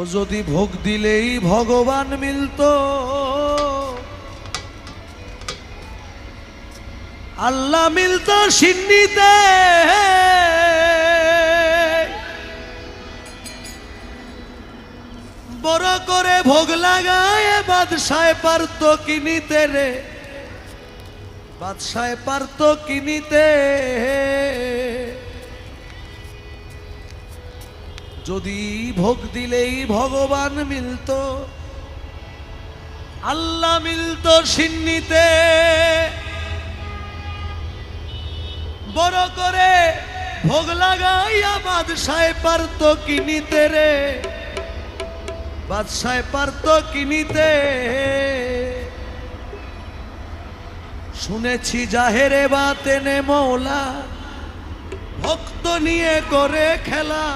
ও যদি ভোগ দিলেই ভগবান মিলতো, আল্লাহ মিলতো সিন্নিতে। বড় করে ভোগ লাগায় বাদশায় পারত কিনিতে রে, বাদশায় পারত কিনিতে। যদি ভোগ দিলেই ভগবান মিলতো, আল্লাহ মিলতো সিন্নিতে। বড় করে ভোগ লাগাইয়া বাদশায় পারত কিনিতে রে, বাদশায় পারত কিনিতে। শুনেছি জাহেরে বাতেনে মৌলা ভক্ত নিয়ে করে খেলা।